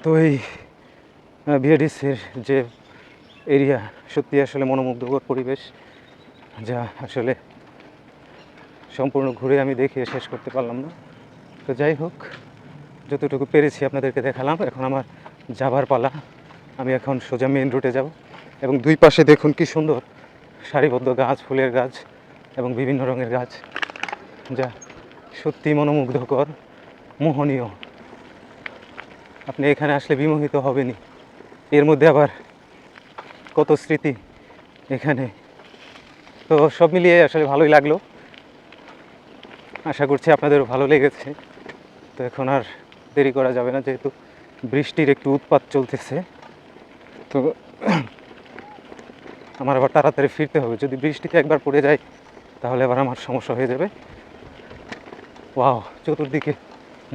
তো এই বিএডিসির যে এরিয়া সত্যি আসলে মনোমুগ্ধকর পরিবেশ, যা আসলে সম্পূর্ণ ঘুরে আমি দেখিয়ে শেষ করতে পারলাম না। তো যাই হোক, যতটুকু পেরেছি আপনাদেরকে দেখালাম। এখন আমার যাবার পালা। আমি এখন সোজা মেন রুটে যাব এবং দুই পাশে দেখুন কি সুন্দর সারিবদ্ধ গাছ, ফুলের গাছ এবং বিভিন্ন রঙের গাছ, যা সত্যি মনোমুগ্ধকর, মোহনীয়। আপনি এখানে আসলে বিমোহিত হবেনই। এর মধ্যে আবার কত স্মৃতি এখানে। তো সব মিলিয়ে আসলে ভালোই লাগলো। আশা করছি আপনাদেরও ভালো লেগেছে। তো এখন আর দেরি করা যাবে না, যেহেতু বৃষ্টির একটু উৎপাত চলতেছে। তো আমার আবার তাড়াতাড়ি ফিরতে হবে। যদি বৃষ্টিতে একবার পড়ে যায় তাহলে আবার আমার সমস্যা হয়ে যাবে। ওয়াও, চতুর্দিকে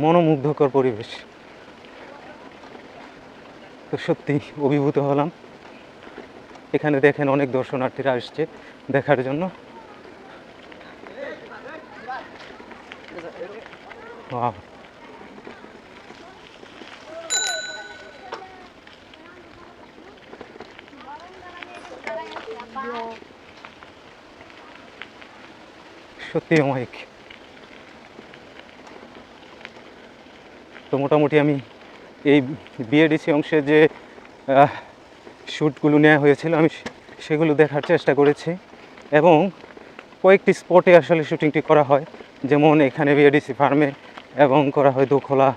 মনোমুগ্ধকর পরিবেশ। তো সত্যি অভিভূত হলাম। এখানে দেখেন অনেক দর্শনার্থীরা আসছে দেখার জন্য। ওয়াও, সত্যি অমায়িক। তো মোটামুটি আমি এই বিএডিসি অংশে যে শ্যুটগুলো নেওয়া হয়েছিল আমি সেগুলো দেখার চেষ্টা করেছি এবং কয়েকটি স্পটে আসলে শুটিংটি করা হয়, যেমন এখানে বিএডিসি ফার্মে এবং করা হয় দোখলা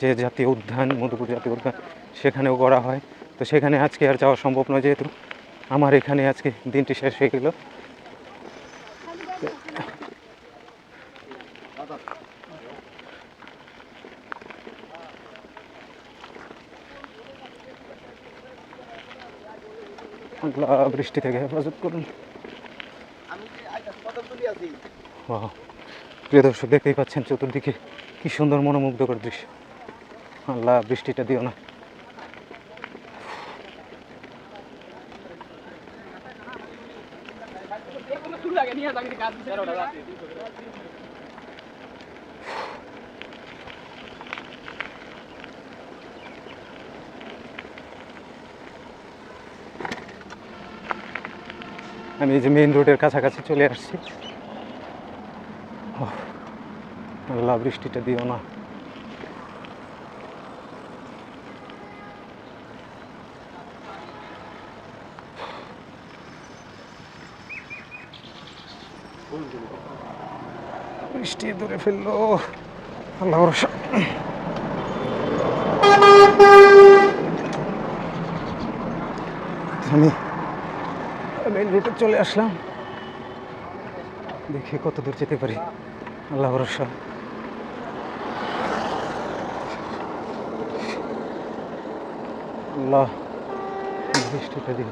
যে জাতীয় উদ্যান, মধুপুর জাতীয় উদ্যান, সেখানেও করা হয়। তো সেখানে আজকে আর যাওয়া সম্ভব নয়, যেহেতু আমার এখানে আজকে দিনটি শেষ হয়ে গেল। বৃষ্টি থেকে হেফাজত করুন। প্রিয় দর্শক, দেখতেই পাচ্ছেন চতুর্দিকে কি সুন্দর মনোমুগ্ধকর দৃশ্য। আল্লাহ, বৃষ্টিটা দিও না। আমি এই যে মেইন রোডের কাছাকাছি চলে আসছি। আল্লাহ, বৃষ্টিটা দিও না। বৃষ্টি ধরে ফেললো, আল্লাহ ভরসা। আমি মেইন রোডে চলে আসলাম, দেখি কত দূর যেতে পারি। আল্লাহ ভরসা। আল্লাহ, বৃষ্টিটা দিল।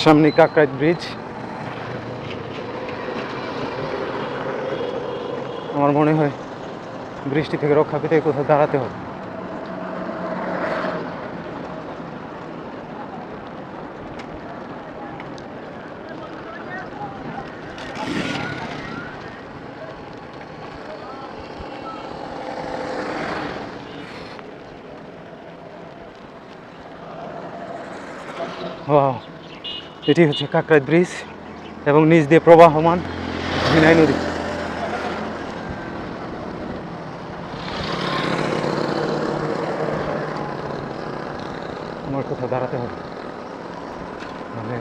সামনে কাকরাইল ব্রিজ। আমার মনে হয় বৃষ্টি থেকে রক্ষা পেতে কোথাও দাঁড়াতে হবে। ওয়াও, এটি হচ্ছে কাকরাইল ব্রিজ এবং নিচ দিয়ে প্রবাহমান ঝিনাই নদী। আমার কোথাও দাঁড়াতে হবে, মানে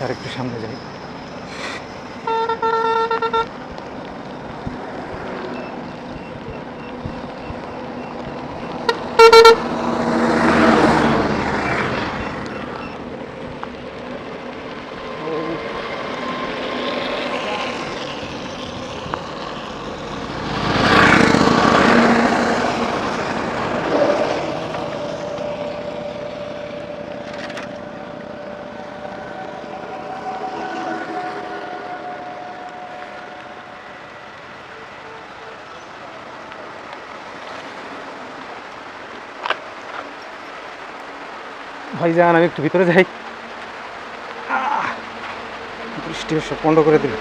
আর একটু সামনে যাই। ভাইজান আমি একটু ভিতরে যাই। বৃষ্টি সব বন্ধ করে দিল।